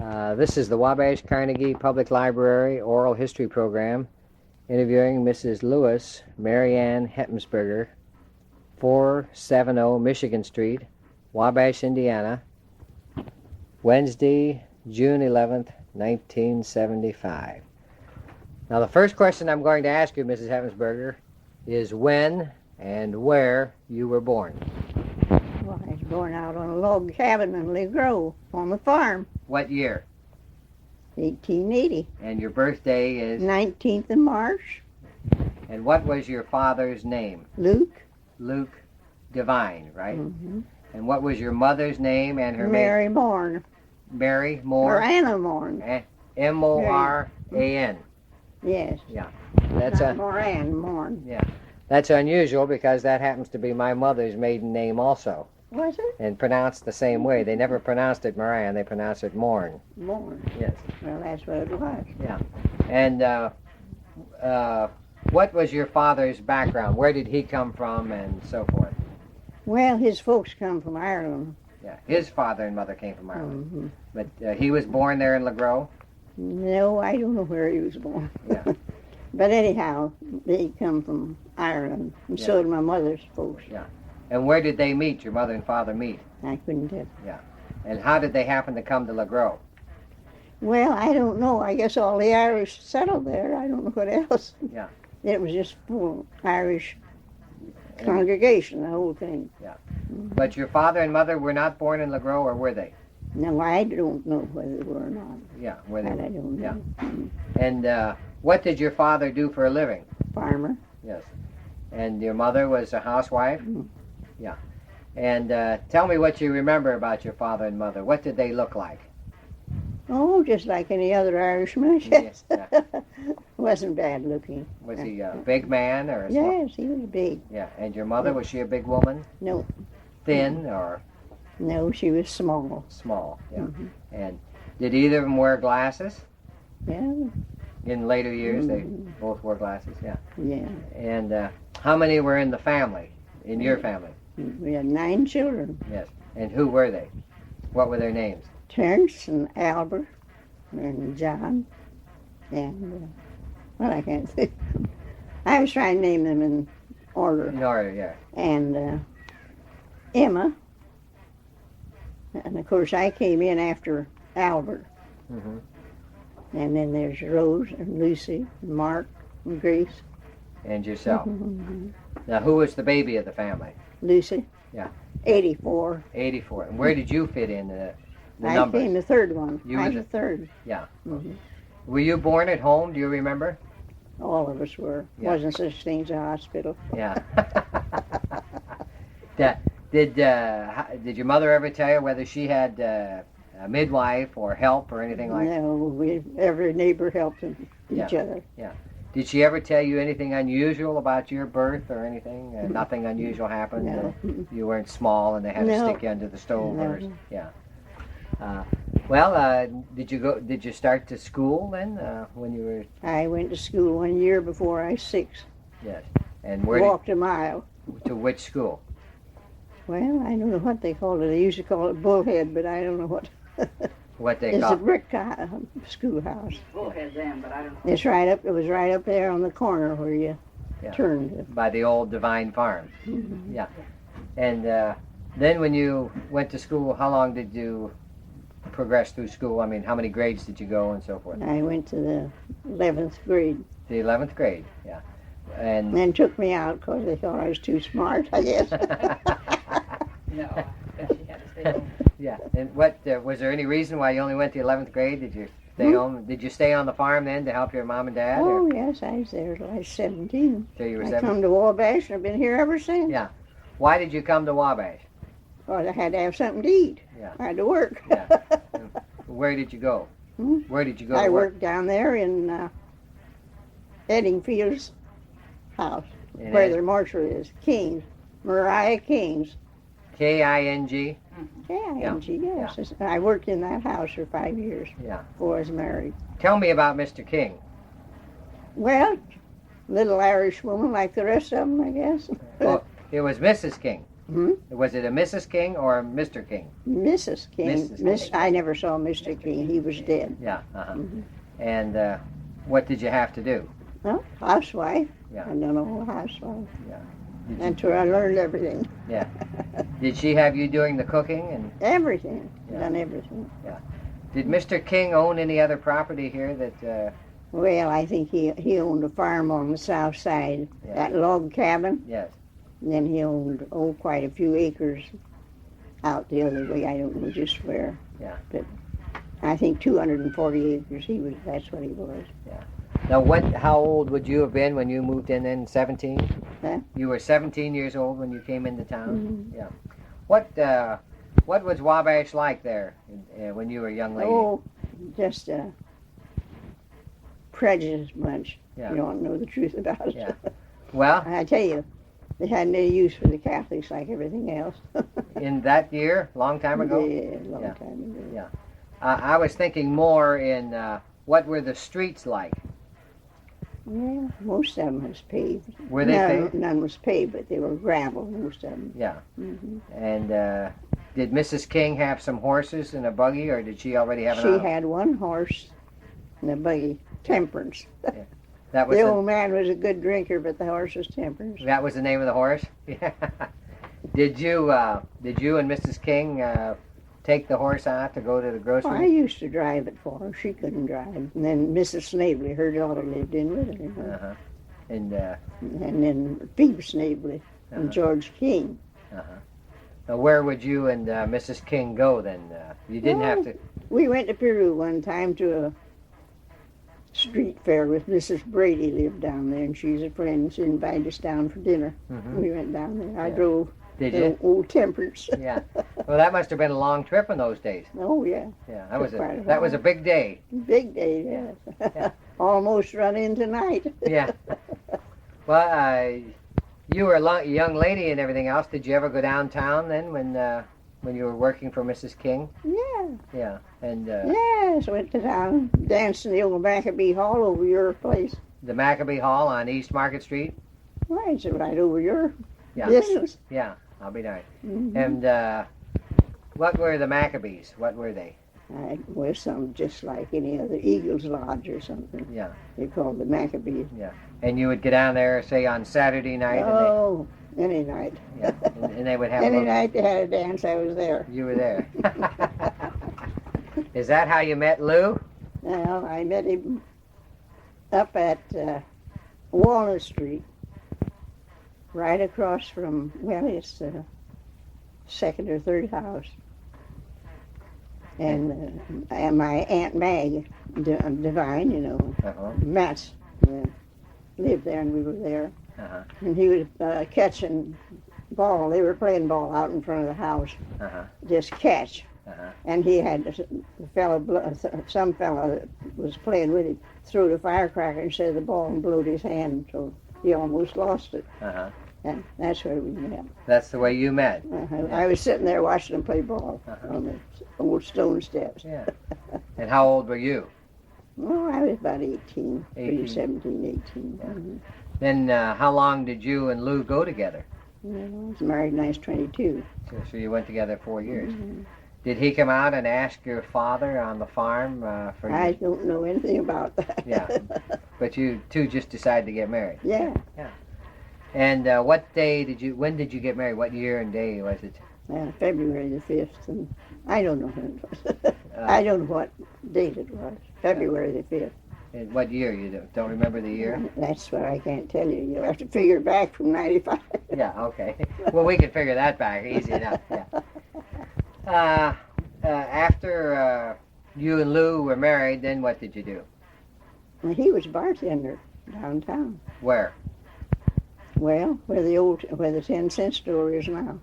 This is the Wabash Carnegie Public Library Oral History Program, interviewing Mrs. Lewis Marianne Hettmansperger, 470 Michigan Street, Wabash, Indiana, Wednesday, June 11th, 1975. Now, the first question I'm going to ask you, Mrs. Hettmansperger, is when and where you were born. Well, I was born out on a log cabin in LaGro on the farm, What year? 1880. And your birthday is? 19th of March, And what was your father's name? Luke. Luke Devine, right? Mm-hmm. And what was your mother's name and her Mary Morn. Mary Or Moore? Anna Morn. M-O-R-A-N. Yes. That's Not Moran, Morn. That's unusual because that happens to be my mother's maiden name also, Was it? and pronounced the same way. They never pronounced it Moran, they pronounced it Morn. Morn. Yes. Well, that's what it was. And what was your father's background? Where did he come from and so forth? Well, his folks come from Ireland. Yeah, his father and mother came from Ireland. Mm-hmm. But he was born there in LaGro? No, I don't know where he was born. Yeah. But anyhow, they come from Ireland, and so did my mother's folks. And where did they meet, your mother and father meet? I couldn't tell. And how did they happen to come to LaGro? Well, I don't know. I guess all the Irish settled there. I don't know what else. Yeah. It was just full Irish congregation, the whole thing. But your father and mother were not born in LaGro, or were they? No, I don't know whether they were or not. Were they? That I don't know. And what did your father do for a living? Farmer. Yes. And your mother was a housewife? Mm. And tell me what you remember about your father and mother. What did they look like? Oh, just like any other Irishman, I guess. Wasn't bad looking. Was he a big man or a small? Yes, he was big. And your mother, was she a big woman? No. Thin or? No, she was small. Small, Mm-hmm. And did either of them wear glasses? Yeah. In later years, they both wore glasses, Yeah. And how many were in the family, in your family? We had 9 children. Yes. And who were they? What were their names? Terence and Albert and John and, well, I can't think. I was trying to name them in order. In order, And Emma. And, of course, I came in after Albert. Mm-hmm. And then there's Rose and Lucy and Mark and Grace. And yourself. Mm-hmm. Now, who was the baby of the family? Lucy. 84. 84. And where did you fit in the I numbers? came the third one. You I were was the third. Mm-hmm. Were you born at home? Do you remember? All of us were. Wasn't such thing as a hospital. Did your mother ever tell you whether she had a midwife or help or anything like that? No, every neighbor helped each other. Did she ever tell you anything unusual about your birth or anything? Nothing unusual happened? No. You weren't small and they had to stick you under the stove? No. Did you start to school then when you were? I went to school 1 year before I was 6. Yes. And where? Walked a mile. To which school? Well, I don't know what they called it. They used to call it Bullhead, but I don't know what. What they It's call a brick schoolhouse. Bullhead then, but I don't know. It's right up. It was right up there on the corner where you turned. By the old Devine farm. Mm-hmm. And then when you went to school, how long did you progress through school? I mean, how many grades did you go and so forth? I went to the 11th grade. The 11th grade, And then took me out because they thought I was too smart, I guess. No, I bet she had to stay home. And what was there any reason why you only went to 11th grade? Did you stay home? Did you stay on the farm then to help your mom and dad? Oh, yes, I was there till I was 17. Till you were I 17? come to Wabash and I've been here ever since. Why did you come to Wabash? Well, I had to have something to eat. I had to work. Where did you go? Where did you go? I to work? worked down there in Eddingfield's house, where their mortuary is. King's. Mariah King's. K-I-N-G? K-I-N-G, yes. I worked in that house for 5 years before I was married. Tell me about Mr. King. Well, little Irish woman like the rest of them, I guess. Well, it was Mrs. King. Hmm? Was it a Mrs. King or a Mr. King? Mrs. King. Mrs. King. I never saw Mr. King. He was dead. Yeah. Uh-huh. Mhm. And what did you have to do? Well, housewife. Yeah. I done a whole housewife. Did That's where I learned everything. Did she have you doing the cooking? And Everything. Yeah. Done everything. did Mr. King own any other property here that? Well, I think he owned a farm on the south side, Yeah. that log cabin. Yes. And then he owned, quite a few acres out the other way. I don't know just where. Yeah. But I think 240 acres. That's what he was. Now, how old would you have been when you moved in then? 17? Huh? You were 17 years old when you came into town? Mhm. Yeah. What was Wabash like there when you were a young lady? Oh, just a prejudiced bunch. Yeah. You don't know the truth about it. Yeah. Well, I tell you, they had no use for the Catholics like everything else. in that year, long time ago? Yeah, long Yeah. time ago. Yeah. I was thinking more in what were the streets like? Yeah, most of them was paved. Were they paved? None was paved, but they were gravel, most of them. Yeah. Hmm. And did Mrs. King have some horses and a buggy, or did she already have an She auto? had one horse and a buggy, Temperance. That was The the, old man was a good drinker, but the horse was Temperance. that was the name of the horse. Yeah. Did you and Mrs. King take the horse out to go to the Well, I grocery? used to drive it for her. She couldn't drive. And then Mrs. Snavely, her daughter, lived in with her. You know. Uh-huh. And And then Phoebe Snavely and Uh-huh. George King. now where would you and Mrs. King go then? You didn't have to. We went to Peru one time to a street fair with Mrs. Brady lived down there, and she's a friend. She invited us down for dinner. Mhm. We went down there. I Yeah. drove Did the you? old Temperance. Yeah. Well, that must have been a long trip in those days. Oh, yeah. Yeah. That was Quite a that was a while. big day. Big day, yes. Yeah. Almost run in tonight. Yeah. Well, you were a young lady and everything else. Did you ever go downtown then when you were working for Mrs. King? Yeah. Yeah. And Yes, went to town, danced in the old Maccabee Hall over your place. the Maccabee Hall on East Market Street. Why, it's right over your Yeah. business. Yeah. I'll be nice. Mhm. And what were the Maccabees? What were they? It was some just like any other Eagles Lodge or something. Yeah. They called the Maccabees. And you would get down there, say on Saturday night, Oh, any night. and they would have a Any little, night they had a dance, I was there. you were there. Is that how you met Lou? Well, I met him up at Walnut Street, right across from, well, it's the second or third house. And my Aunt Mag, Devine, you know, Uh-huh. Matt's lived there, and we were there. Uh-huh. And he was catching ball. They were playing ball out in front of the house, Uh-huh. just catch. Uh-huh. And he had some fellow that was playing with him threw the firecracker instead of the ball and blowed his hand, so he almost lost it. Uh-huh. And that's where we met. That's the way you met. I was sitting there watching them play ball Uh-huh. on the old stone steps. Yeah. And how old were you? Oh, I was about 18, 18. 17, 18. Yeah. Mhm. Then how long did you and Lou go together? Well, I was married when I was 22. So you went together 4 years. Mhm. Did he come out and ask your father on the farm for you? I don't know anything about that. Yeah. But you two just decided to get married. Yeah. And when did you get married? What year and day was it? February the 5th, and I don't know when it was. I don't know what date it was. February the 5th. And what year? You don't remember the year? That's what I can't tell you. You'll have to figure it back from 95. Yeah, okay. Well, we can figure that back easy enough. Yeah. After you and Lou were married, then what did you do? And he was bartender downtown. Where? Well, where the 10-cent store is now.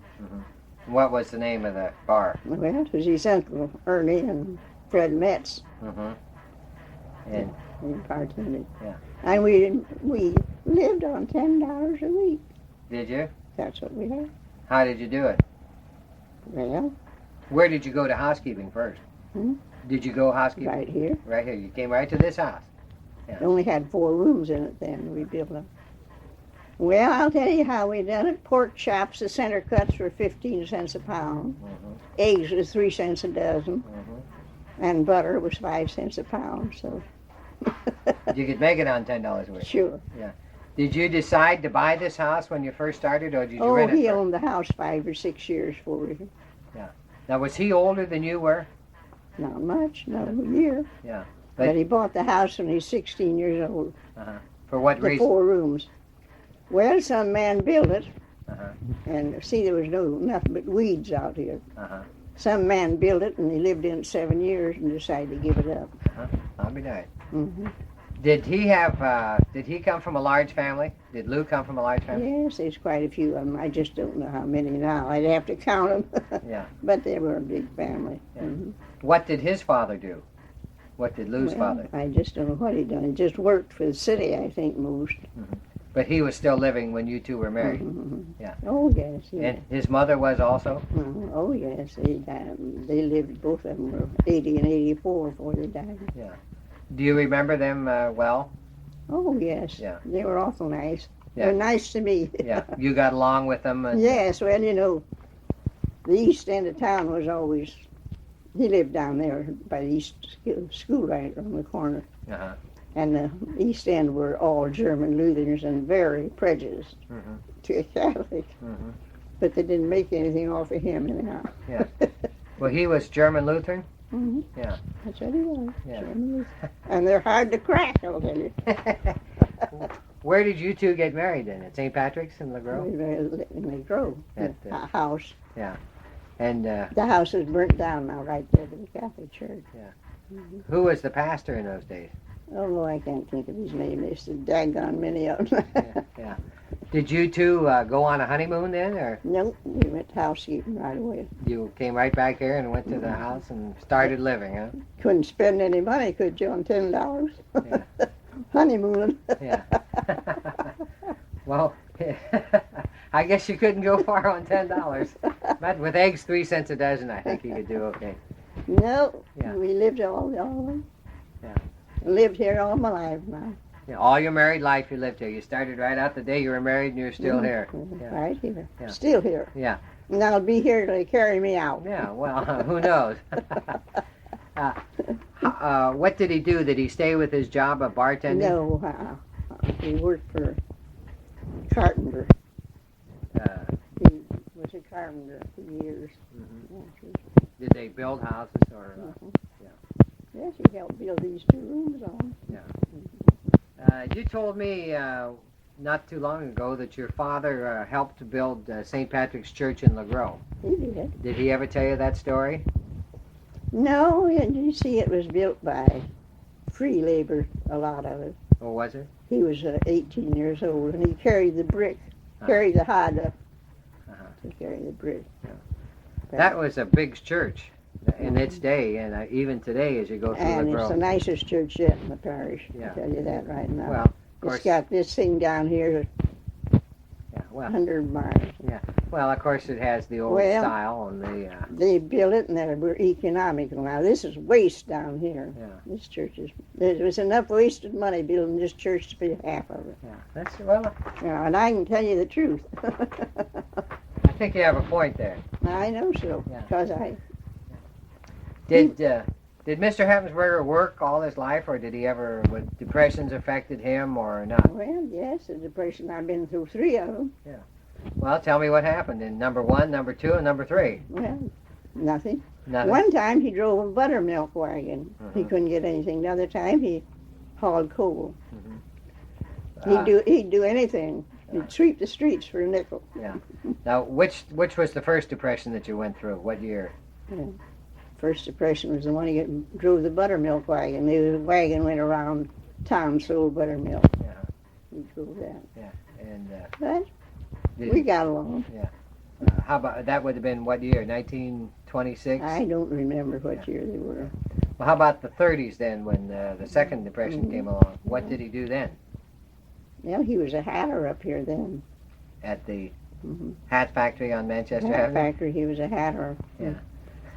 What was the name of the bar? Well, it was his uncle Ernie and Fred Metz. Mm-hmm. And They bartended. Yeah. And we lived on $10 a week. did you? That's what we had. How did you do it? Well, Where did you go to housekeeping first? Hmm? Did you go housekeeping? right here. Right here. You came right to this house. It only had 4 rooms in it then. We built a Well, I'll tell you how we done it. Pork chops, the center cuts were 15 cents a pound. Eggs was 3 cents a dozen. And butter was 5 cents a pound, so. You could make it on $10 a week. Sure. Did you decide to buy this house when you first started, or did you rent it? He owned the house 5 or 6 years for it. Now, was he older than you were? Not much, no, a year. Yeah. But he bought the house when he was 16 years old. For what The reason? 4 rooms. Well, some man built it, Uh-huh. and see, there was nothing but weeds out here. Uh-huh. Some man built it, and he lived in it 7 years and decided to give it up. I'll be darned. Mm-hmm. Did he come from a large family? Did Lou come from a large family? Yes, there's quite a few of them. I just don't know how many now. I'd have to count them. Yeah. But they were a big family. Yeah. Mm-hmm. What did his father do? What did Lou's father? I just don't know what he done. He just worked for the city, I think, most. But he was still living when you two were married. Yeah. Oh, yes. Yeah. And his mother was also? Oh, yes. They lived, both of them were 80 and 84 before they died. Yeah. Do you remember them well? Oh, yes. Yeah. They were awful nice. Yeah. They were nice to me. Yeah. You got along with them? And, Yes. Well, you know, the east end of town was always, he lived down there by the east school right on the corner. Uh-huh. And the east end were all German Lutherans and very prejudiced to a Catholic. But they didn't make anything off of him anyhow. Yeah. Well, he was German Lutheran? Yeah. That's what he was. Yeah. German Lutheran. And they're hard to crack, I'll tell you. Where did you two get married then? At St. Patrick's in LaGro? In LaGro, At, a house. Yeah. And The house is burnt down now right there to the Catholic Church. who was the pastor in those days? Oh, I can't think of his name. They said daggone many of them. Yeah. Did you two go on a honeymoon then, or Nope, we went housekeeping right away. you came right back here and went to the house and started living, huh? Couldn't spend any money, could you, on $10? Yeah. Honeymooning. Yeah. Well, I guess you couldn't go far on $10. But with eggs 3 cents a dozen, I think you could do okay. No, Yeah. we lived all Yeah. lived here all my life now. Yeah, all your married life you lived here. You started right out the day you were married and you're still here. Yeah. Right here. Yeah. Still here. Yeah. And I'll be here till they carry me out. Yeah, well, who knows? What did he do? Did he stay with his job of bartending? No, he worked for a carpenter. He was a carpenter for years. Did they build houses or? Yes, he helped build these 2 rooms on. You told me not too long ago that your father helped to build St. Patrick's Church in LaGro. He did. Did he ever tell you that story? No, and you see it was built by free labor, a lot of it. Or was it? He was 18 years old, and he carried the brick, carried the hod up to carry the brick. That was a big church in its day, and even today as you go through And LaGro. it's the nicest church yet in the parish, Yeah. I'll tell you that right now. Well, of course. It's got this thing down here, Yeah, well, 100 miles. well, of course it has the old Well, style and the. They built it, and they were economical. Now, this is waste down here. Yeah. This church is, there was enough wasted money building this church to be half of it. Yeah, that's well. And I can tell you the truth. I think you have a point there. I know so, Yeah. because Did Mr. Hettmansperger work all his life, or did he ever? Would depressions affected him or not? well, yes, the depression, I've been through 3 of them. Well, tell me what happened in number 1, number 2, and number 3. Well, nothing. Nothing. One time he drove a buttermilk wagon. He couldn't get anything. The other time he hauled coal. He'd do anything. He'd sweep the streets for a nickel. Now, which was the first depression that you went through? What year? First depression was the one he drove the buttermilk wagon. The wagon went around town, sold buttermilk. Yeah. He drove that. And But did, we got along. how about that? Would have been what year? 1926. I don't remember what year they were. Well, how about the 30s then, when the second depression came along? What did he do then? Well, he was a hatter up here then. At the hat factory on Manchester Hat Avenue? factory, he was a hatter. Yeah.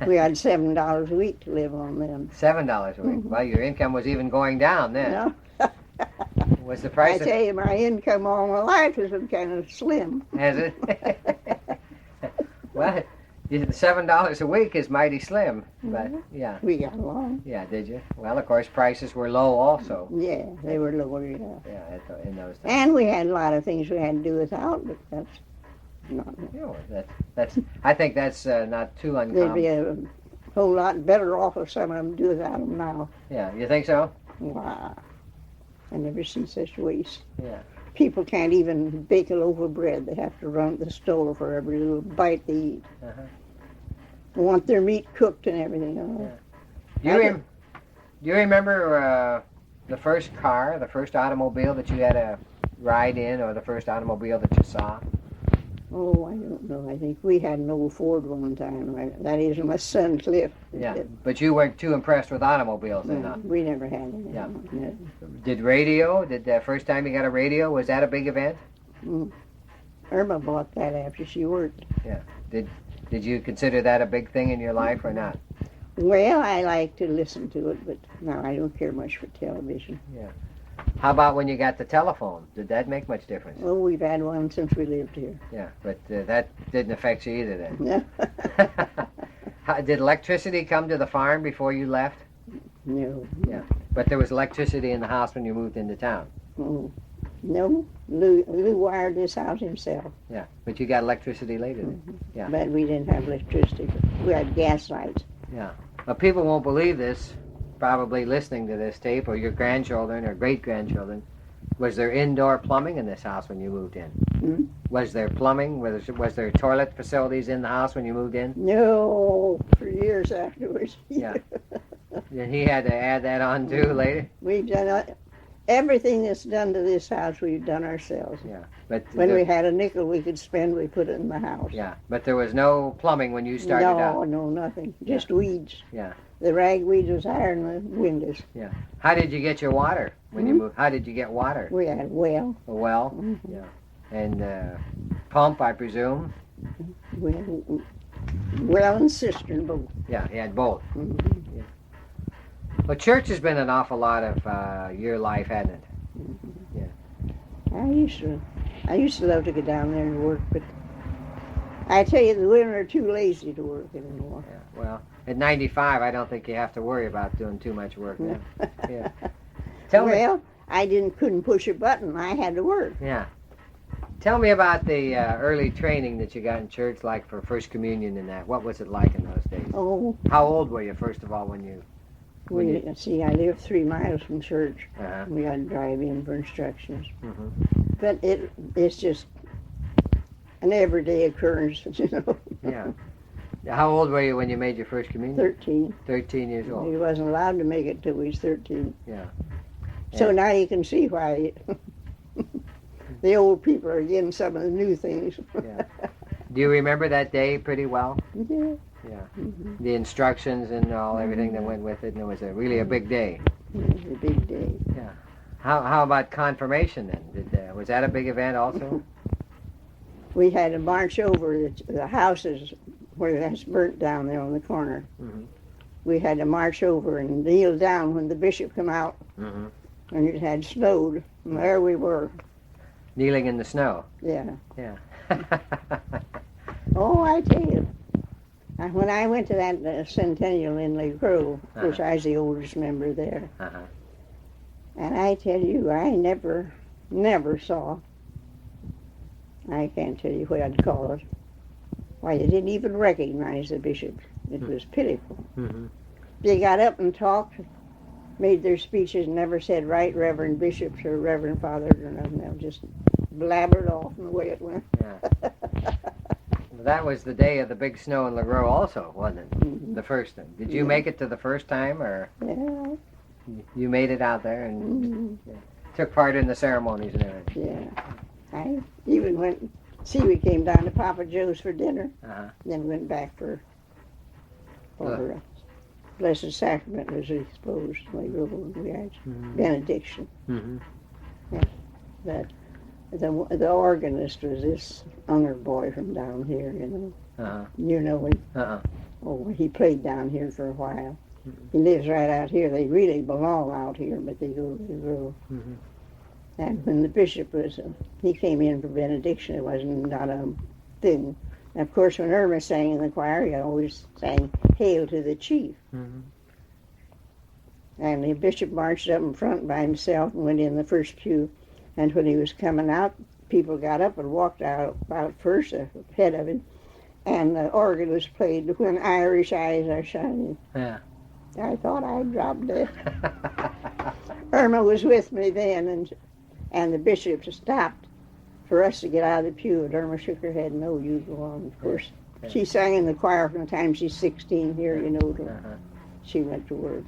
We had $7 a week to live on then. $7 a week. Well, your income was even going down then. No. Was the I price tell you, my income all my life has been kind of slim. has it? Well, $7 a week is mighty slim, but yeah. We got along. Yeah, did you? Well, of course, prices were low also. Yeah, they were lower, yeah. Yeah, in those times. And we had a lot of things we had to do without, but that's not. You know, that's. I think that's not too They'd uncommon. be a whole lot better off if some of them do without them now. Yeah, you think so? Wow. I never seen such waste. Yeah. People can't even bake a loaf of bread. They have to run to the store for every little bite they eat. Uh-huh. They want their meat cooked and everything. Do you remember the first car, the first automobile that you had to ride in, or the first automobile that you saw? Oh, I don't know. I think we had an old Ford one time. That is my son Cliff. Yeah, but you weren't too impressed with automobiles then, huh? We never had any. Yeah. No. Did the first time you got a radio, was that a big event? Irma bought that after she worked. Did you consider that a big thing in your life or not? Well, I like to listen to it, but no, I don't care much for television. How about when you got the telephone? Did that make much difference? Well, we've had one since we lived here. Yeah, but that didn't affect you either then. No. Did electricity come to the farm before you left? No. Yeah, but there was electricity in the house when you moved into town. Oh. No. Lou wired this house himself. Yeah, but you got electricity later then. Yeah. But we didn't have electricity. We had gas lights. Well, people won't believe this, probably listening to this tape, or your grandchildren or great-grandchildren. Was there indoor plumbing in this house when you moved in? Hmm? Was there plumbing? Was there toilet facilities in the house when you moved in? No, for years afterwards. Yeah. And he had to add that on too later? We've done everything that's done to this house, we've done ourselves. Yeah. But When we had a nickel we could spend, we put it in the house. Yeah, but there was no plumbing when you started out? No, nothing. Just weeds. Yeah. The ragweed was higher than the windows. How did you get your water when you moved? How did you get water? We had a well. A well? Yeah. And pump, I presume? We had a well and cistern both. Yeah, you had both. Mhm. Yeah. Well, church has been an awful lot of your life, hasn't it? I used to love to go down there and work, but I tell you, the women are too lazy to work anymore. Yeah. Well, at 95, I don't think you have to worry about doing too much work now. Yeah. Tell me. Well, I couldn't push a button. I had to work. Yeah. Tell me about the early training that you got in church, like for First Communion and that. What was it like in those days? Oh, How old were you, first of all, when you... see, I live 3 miles from church. Uh-huh. We had to drive in for instructions. Mm-hmm. But it's just an everyday occurrence, you know. Yeah. How old were you when you made your First Communion? 13. 13 years old. He wasn't allowed to make it till he was 13. Yeah. So Yeah. now you can see why the old people are getting some of the new things. Yeah. Do you remember that day pretty well? Yeah. Yeah. Mm-hmm. The instructions and everything that went with it, and it was really a big day. It was a big day. Yeah. How about confirmation then? Was that a big event also? We had to march over the houses where that's burnt down there on the corner. Mhm. We had to march over and kneel down when the bishop come out, Mm-hmm. and it had snowed. And there we were. Kneeling in the snow. Yeah. Yeah. Oh, I tell you. When I went to that centennial in LaGro, of course I was the oldest member there, Uh-huh. and I tell you, I never saw, I can't tell you what I'd call it, why they didn't even recognize the bishops. It was pitiful. Mm-hmm. They got up and talked, made their speeches, and never said right reverend bishops or reverend fathers or nothing. They just blabbered off in the way it went. Yeah. That was the day of the big snow in LaGro also, wasn't it? Mhm. The first time. Did you Yeah. make it to the first time, or Yeah. you made it out there and Mhm. took part in the ceremonies and everything? Yeah. I even went, we came down to Papa Joe's for dinner, Uh-huh. then went back for Blessed Sacrament was exposed. We had Mm-hmm. benediction. Mm-hmm. But the organist was this younger boy from down here, you know. Uh-huh. You know him. Uh-uh. Oh, he played down here for a while. Mhm. He lives right out here. They really belong out here, but they go to the road. Mm-hmm. And when the bishop was, he came in for benediction, it wasn't not a thing. And of course, when Irma sang in the choir, he always sang, "Hail to the chief." Mm-hmm. And the bishop marched up in front by himself and went in the first pew. And when he was coming out, people got up and walked out first, ahead of him. And the organ was played, "When Irish Eyes Are Shining." Yeah. I thought I'd dropped dead. Irma was with me then, and the bishop stopped for us to get out of the pew. And Irma shook her head, "No, you go on." Of course, Yeah. she sang in the choir from the time she's 16 here, you know. Uh-huh. She went to work.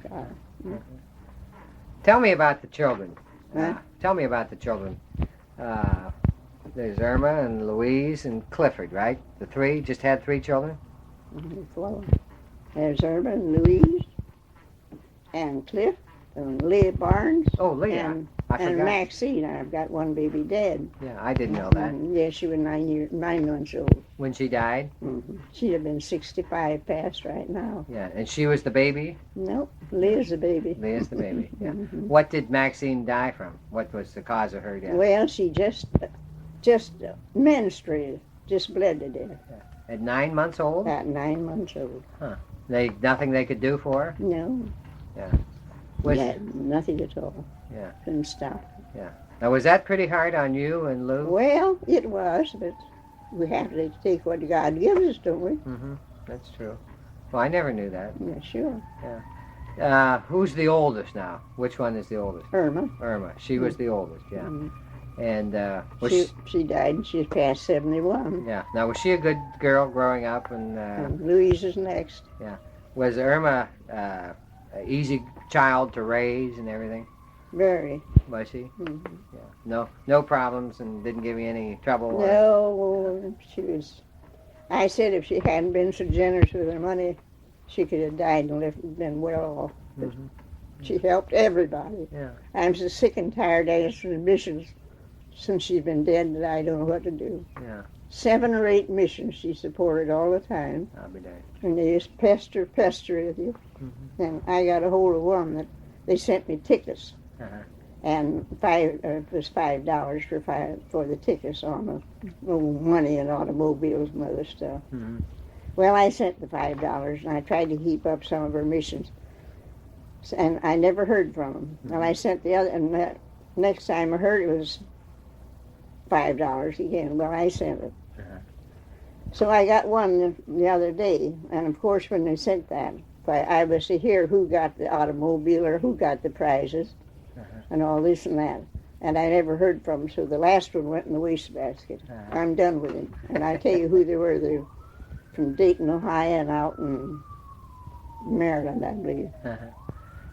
Tell me about the children. Huh? Tell me about the children. There's Irma and Louise and Clifford, right? The three, just had 3 children? There's Irma and Louise and Cliff and Leah Barnes. Oh, Leah. And, I and forgot. Maxine. I've got one baby dead. Yeah, I didn't know that. Yeah, she was 9 months old. When she died? She'd have been 65 past right now. Yeah, and she was the baby? Nope, Leah's the baby. Leah's the baby, yeah. Mhm. What did Maxine die from? What was the cause of her death? Well, she just menstruated, just bled to death At 9 months old? at 9 months old. Nothing they could do for her? No, Was, nothing at all. Yeah. Couldn't stop. Now, was that pretty hard on you and Lou? Well, it was, but we have to take what God gives us, don't we? Mm-hmm. That's true. Well, I never knew that. Yeah, sure. Who's the oldest now? Which one is the oldest? Irma. Irma. She was the oldest, yeah. Mhm. And was She died and she's past 71. yeah. Now, was she a good girl growing up? And And Louise is next. was Irma an easy child to raise and everything? Very. Was she? Mhm. Yeah. No problems and didn't give you any trouble? or- No, she was. I said if she hadn't been so generous with her money, she could have died and been well off. But Mhm. she helped everybody. Yeah. I'm so sick and tired of the missions since she's been dead that I don't know what to do. Yeah. 7 or 8 missions she supported all the time. I'll be damned. And they just pester with you. Mm-hmm. And I got a hold of one that they sent me tickets. Uh-huh. And it was $5 for the tickets on the money and automobiles and other stuff. Mm-hmm. Well, I sent the $5 and I tried to keep up some of her missions, and I never heard from them. Mm-hmm. And I sent the other, and the next time I heard it was $5 again. Well, I sent it. Uh-huh. So I got one the other day, and of course when they sent that, I was to hear who got the automobile or who got the prizes. Uh-huh. And all this and that. And I never heard from them, so the last one went in the wastebasket. Uh-huh. I'm done with it. And I tell you who they were. They were from Dayton, Ohio, and out in Maryland, I believe. Uh-huh.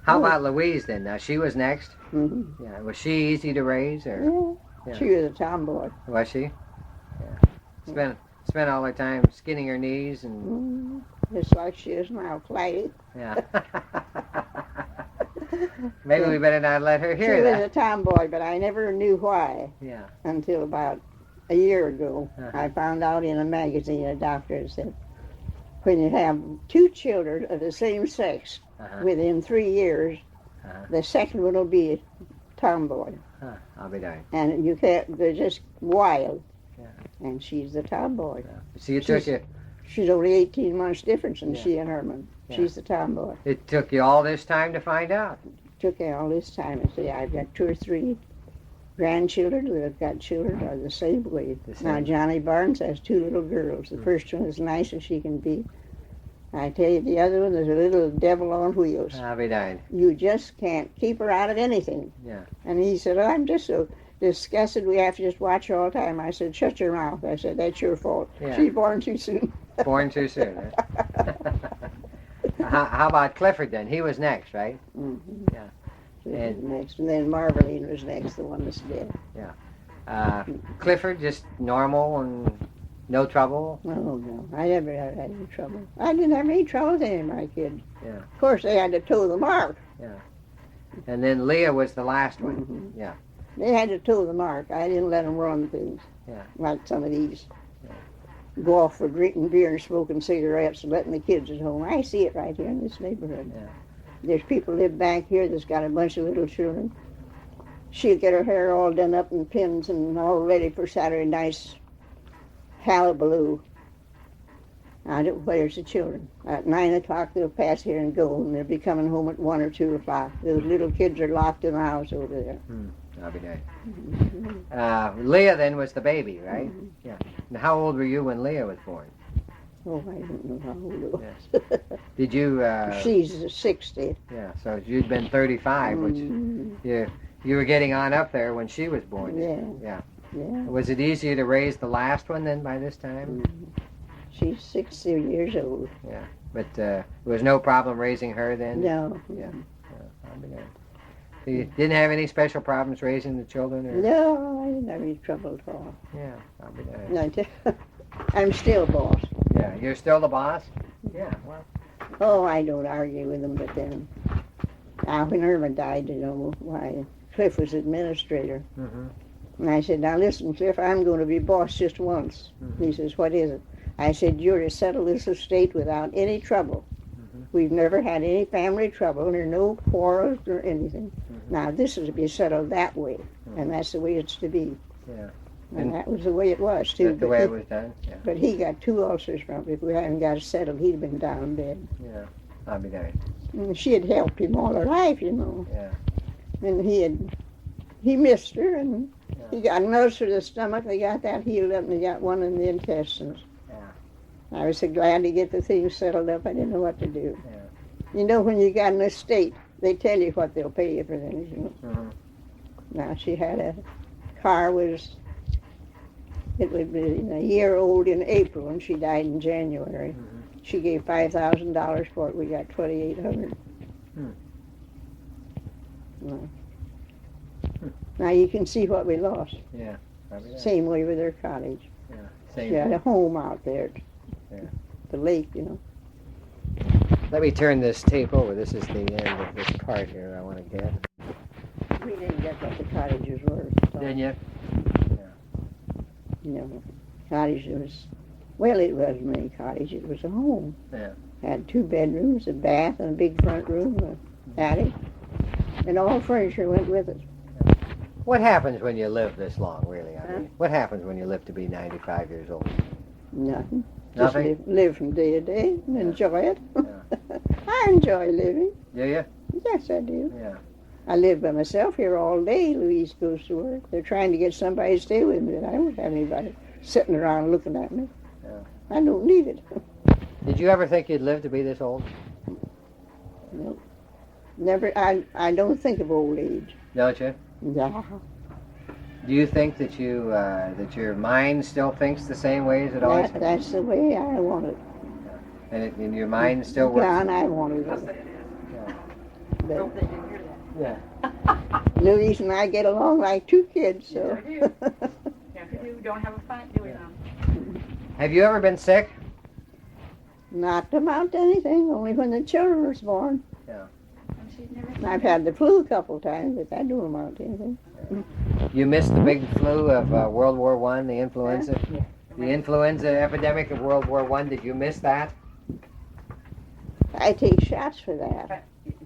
How about Louise then? Now, she was next? Hmm. Yeah. Was she easy to raise or Yeah. Yeah. She was a tomboy. was she? Yeah. Spent all her time skinning her knees and Just like she is now, flighty. yeah. Maybe we better not let her She hear was that. a tomboy, but I never knew why Yeah. until about a year ago. Uh-huh. I found out in a magazine, a doctor said, when you have 2 children of the same sex Uh-huh. within 3 years, Uh-huh. the second one will be a tomboy. Huh. I'll be darned. And you can't, they're just wild. Yeah. And she's the tomboy. See, it took you. She's only 18 months difference in Yeah. she and Herman. Yeah. She's the tomboy. It took you all this time to find out. Took me all this time to say I've got 2 or 3 grandchildren that have got children are the same way. The same. Now Johnny Barnes has 2 little girls. The first one is nice as she can be. I tell you, the other one is a little devil on wheels. I'll be darned. You just can't keep her out of anything. Yeah. And he said, "Oh, I'm just so disgusted we have to just watch her all the time." I said, "Shut your mouth." I said, "That's your fault. Yeah. She's born too soon." Born too soon. Huh? How about Clifford then? He was next, right? Mm-hmm. Yeah. She was And- next. And then Marveline was next, the one that's dead. Clifford, just normal and no trouble. Oh, no. I never had any trouble. I didn't have any trouble with any of my kids. Yeah. Of course, they had to toe the mark. And then Leah was the last one. Mhm. Yeah. They had to toe the mark. I didn't let them run things. Yeah. Like some of these. Go off for drinking beer and smoking cigarettes and letting the kids at home. I see it right here in this neighborhood. Yeah. There's people live back here that's got a bunch of little children. she'd get her hair all done up in pins and all ready for Saturday night's hullabaloo. Where's the children? At 9 o'clock they'll pass here and go, and they'll be coming home at 1 or 2 o'clock. Those little kids are locked in the house over there. That'll be nice. Leah then was the baby, right? Mm-hmm. Yeah. And how old were you when Leah was born? Oh, I don't know how old it was. Yes. Did you? She's 60. Yeah. So you'd been 35, which you were getting on up there when she was born. Yeah. Was it easier to raise the last one then by this time? She's 60 years old. Yeah. But there was no problem raising her then? No. Yeah. That'll be nice. So you didn't have any special problems raising the children? Or? No, I didn't have any trouble at all. Yeah. That'll be nice. I'm still boss. Yeah. You're still the boss? Yeah. Well. Oh, I don't argue with them, but then, when Irma died, why, Cliff was administrator. And I said, now listen, Cliff, I'm going to be boss just once. He says, what is it? I said, you're to settle this estate without any trouble. We've never had any family trouble, and there are no quarrels or anything. Now, this is to be settled that way, and that's the way it's to be. Yeah. And that was the way it was, too. That's the way it was done? Yeah. But he got 2 ulcers from it. If we hadn't got it settled, he'd have been down in bed. Yeah. That'll be nice. And she had helped him all her life, Yeah. And he missed her, and he got an ulcer to the stomach. They got that healed up, and they got one in the intestines. I was so glad to get the thing settled up. I didn't know what to do. Yeah. When you got an estate, they tell you what they'll pay you for things, Now, she had a car it would be a year old in April, and she died in January. She gave $5,000 for it. We got $2,800. Now you can see what we lost. Yeah. Same way with her cottage. Yeah. She had a home out there. The lake, Let me turn this tape over. This is the end of this part here I want to get. We didn't get what the cottages were. So, Didn't you? Cottage it wasn't a cottage. It was a home. Yeah. Had 2 bedrooms, a bath, and a big front room, an attic, and all furniture went with it. What happens when you live this long, really? I mean, what happens when you live to be 95 years old? Nothing. Nothing? Just live from day to day and enjoy it. I enjoy living. Do you? Yes, I do. Yeah. I live by myself here all day. Louise goes to work. They're trying to get somebody to stay with me, but I don't have anybody sitting around looking at me. I don't need it. Did you ever think you'd live to be this old? No. Never. I don't think of old age. Don't you? Yeah. Do you think that that your mind still thinks the same way as it always has? That's the way I want it. And your mind still works? Yeah, and I wanted Yes, it. it is. But Hope they didn't hear that. Yeah. Louise and I get along like 2 kids, so. Yeah, if you don't have a fight, do it now. Have you ever been sick? Not to amount to anything, only when the children was born. She's never And I've had the flu a couple times, but that don't amount to anything. You missed the big flu of World War I, the influenza? Yeah. The influenza epidemic of World War I, did you miss that? I take shots for that. But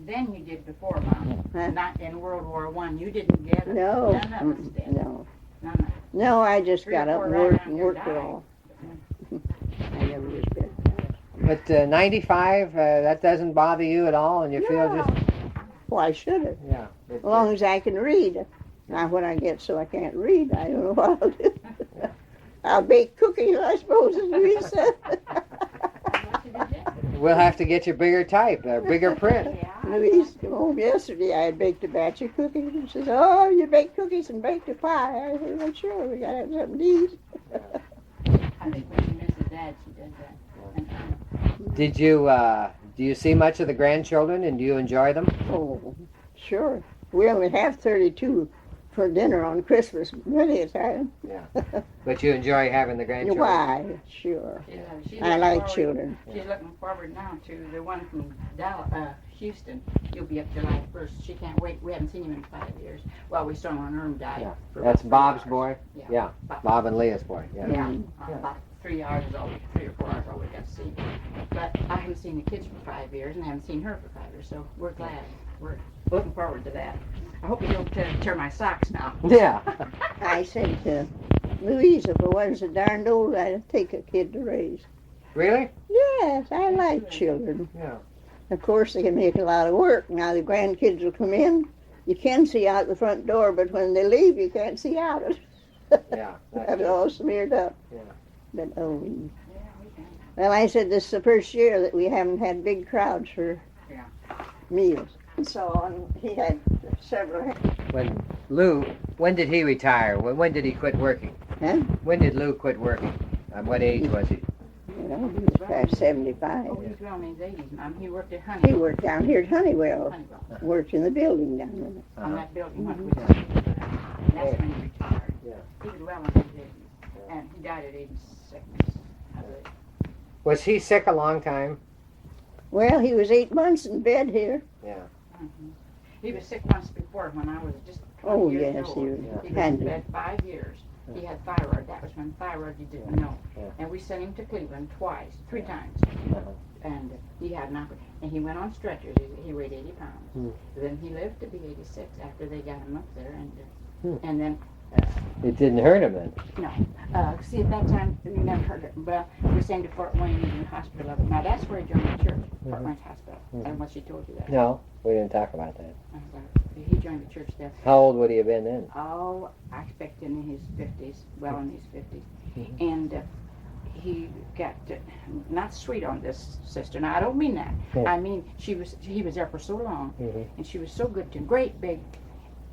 then you did before, Mom. Huh? Not in World War I. You didn't get it. No. None of us did. No. None of us. No, I just 3 or got up 4 and right worked after and you worked it died. all. I never was bit. But 95, that doesn't bother you at all, and you feel just... Why should it? Yeah. As long as I can read. Now, when I get so I can't read, I don't know what I'll do. I'll bake cookies, I suppose, as Louise said. We'll have to get you bigger type, bigger print. Louise came home yesterday. I had baked a batch of cookies. And she says, oh, you baked cookies and baked a pie. I said, well, sure, we got to have something to eat. I think when she misses Dad, she does that. Did you, do you see much of the grandchildren, and do you enjoy them? Oh, sure. We only have 32 for dinner on Christmas, many a time. Yeah. But you enjoy having the grandchildren? Why? Sure. She's I looking like forward- children. She's looking forward now to the one from Houston. He'll be up July 1st. She can't wait. We haven't seen him in 5 years. Well, we saw him on Erm died. Yeah. for That's about 3 Bob's hours. boy? Yeah. Yeah. Bob and Leah's boy. Yeah. Yeah. Yeah. About 3 hours is all, 3 or 4 hours all we got to see. But I haven't seen the kids for 5 years, and I haven't seen her for 5 years. So we're glad. We're looking forward to that. I hope you don't tear my socks now. Yeah. I said to Louise, if I wasn't so darned old, I'd take a kid to raise. Really? Yes, I like children. Yeah. Of course, they can make a lot of work. Now the grandkids will come in. You can see out the front door, but when they leave, you can't see out it. Yeah. Have it all smeared up. Yeah. But Yeah, we can. well, I said this is the first year that we haven't had big crowds for Yeah. meals. And so on, he had several. When did he retire? When did he quit working? Huh? When did Lou quit working? At what age was he? You know, he was past 75. Oh, he's well in his 80s, Mom. He worked at He Honeywell. worked down here at Honeywell. Honeywell. Worked in the building down there. On that building when we Yeah. and that's when he retired. Yeah. He was well in his 80s. And he died at 86. I believe. Was he sick a long time? Well, he was 8 months in bed here. Yeah. Mhm. He was sick once before when I was just 20 Oh, years yes, old. he He was in had bed 5 years. He had thyroid. That was when thyroid you didn't know. Yeah. And we sent him to Cleveland three times. Uh-huh. And he had an operation. And he went on stretchers. He weighed 80 pounds. Hmm. Then he lived to be 86 after they got him up there. Hmm. And then It didn't hurt him then. see, at that time, you never heard it. Well, we sent him to Fort Wayne Indian Hospital level. Now, that's where he joined the church, Fort Wayne Hospital. I don't know if she told you that. No, we didn't talk about that. He joined the church there. How old would he have been then? Oh, I expect in his 50s, well in his 50s. Mhm. And he got, not sweet on this sister. Now, I don't mean that. Yeah. I mean, he was there for so long, Mm-hmm. and she was so good to him, great big,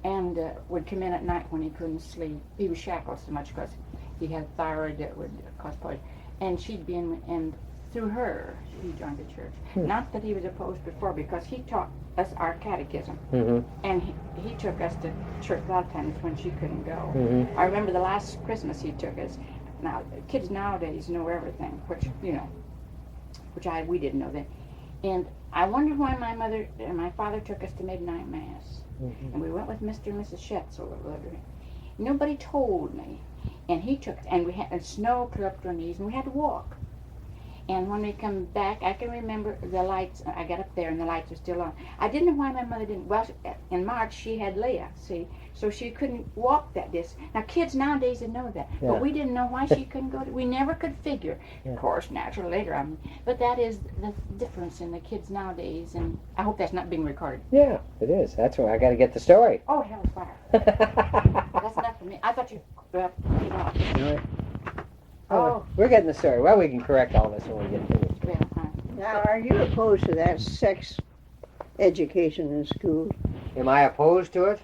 and would come in at night when he couldn't sleep. He was shackled so much because he had thyroid that would cause poison. And she'd be in, and through her, he joined the church. Hmm. Not that he was opposed before, because he taught us our catechism. Mm-hmm. And he took us to church a lot of times when she couldn't go. Mm-hmm. I remember the last Christmas he took us. Now, kids nowadays know everything, which, we didn't know then. And I wondered why my mother and my father took us to midnight mass. Mm-hmm. And we went with Mr. and Mrs. Schetzel. Nobody told me. And he took, and we had snow put up to our knees, and we had to walk. And when we come back, I can remember the lights. I got up there, and the lights were still on. I didn't know why my mother didn't. Well, in March, she had Leah, see, so she couldn't walk that distance. Now, kids nowadays would know that, Yeah. but we didn't know why she couldn't go. We never could figure. Yeah. Of course, naturally later, but that is the difference in the kids nowadays, and I hope that's not being recorded. Yeah, it is. That's why I got to get the story. Oh, hell's fire! That's enough for me. I thought you. Oh. We're getting the story. Well, we can correct all this when we get finished. Yeah, Now, are you opposed to that sex education in schools? Am I opposed to it?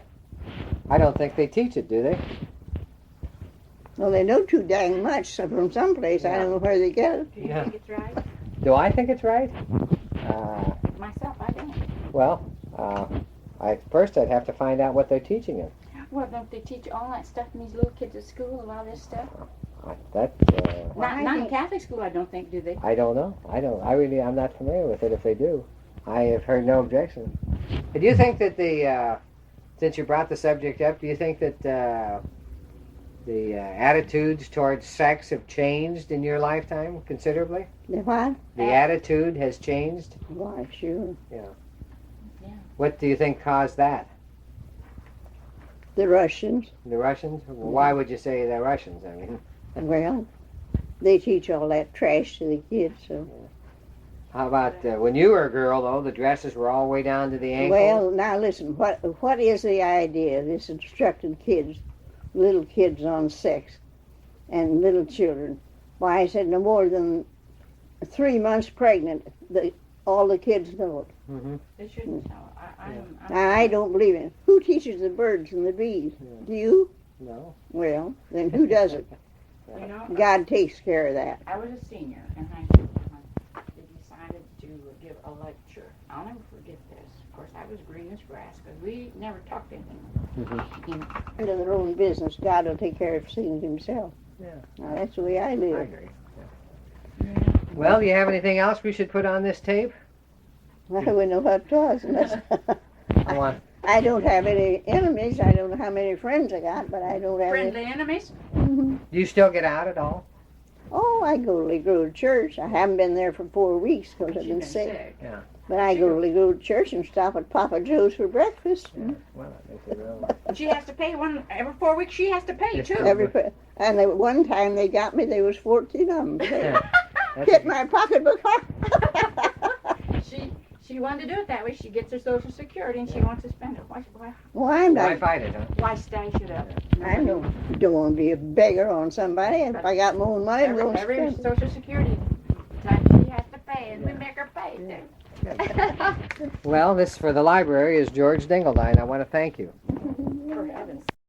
I don't think they teach it, do they? Well, they know too dang much so from someplace. I don't know where they get it. Do you Yeah. think it's right? Do I think it's right? Myself, I don't. Well, first I'd have to find out what they're teaching it. Well, don't they teach all that stuff in these little kids at school, a lot of this stuff? Well, I Not in think- Catholic school, I don't think, do they? I don't know. I'm not familiar with it if they do. I have heard no objection. Do you think that since you brought the subject up, do you think that the attitudes towards sex have changed in your lifetime considerably? The what? The attitude has changed? Why, sure. Yeah. What do you think caused that? The Russians. The Russians? Why would you say the Russians? I mean, Well, they teach all that trash to the kids, so. how about when you were a girl, though, the dresses were all the way down to the ankles? Well, now listen, what is the idea? This instructing kids, little kids on sex and little children. Why, I said no more than 3 months pregnant, all the kids know it. Mm-hmm. They shouldn't tell. Now, I don't believe it. Who teaches the birds and the bees? Yeah. Do you? No. Well, then who does it? You know, God takes care of that. I was a senior in high school when they decided to give a lecture. I'll never forget this. Of course, I was green as grass because we never talked anything. Mm-hmm. Into their own business, God will take care of things himself. Yeah. Now, that's the way I I live. agree. Well, do you have anything else we should put on this tape? I wouldn't know what it was. I want. I don't have any enemies. I don't know how many friends I got, but I don't have Friendly enemies? any. Do you still get out at all? Oh, I go to LaGro church. I haven't been there for 4 weeks because I've She's been been sick. But I go to church and stop at Papa Joe's for breakfast. Yeah, well, that makes it real. She has to pay one every 4 weeks. She has to pay too. And one time they got me, there was 14 of them. They Yeah, hit my pocketbook. She wanted to do it that way. She gets her Social Security and she wants to spend it. Why Well, I'm Why not. fight it, huh? why stash it up? I don't want to be a beggar on somebody. If I got my own money, I'm going to Every spend it. Social Security time she has to pay, and we make her pay too. Well, this for the library is George Dingledine. I want to thank you. For heaven's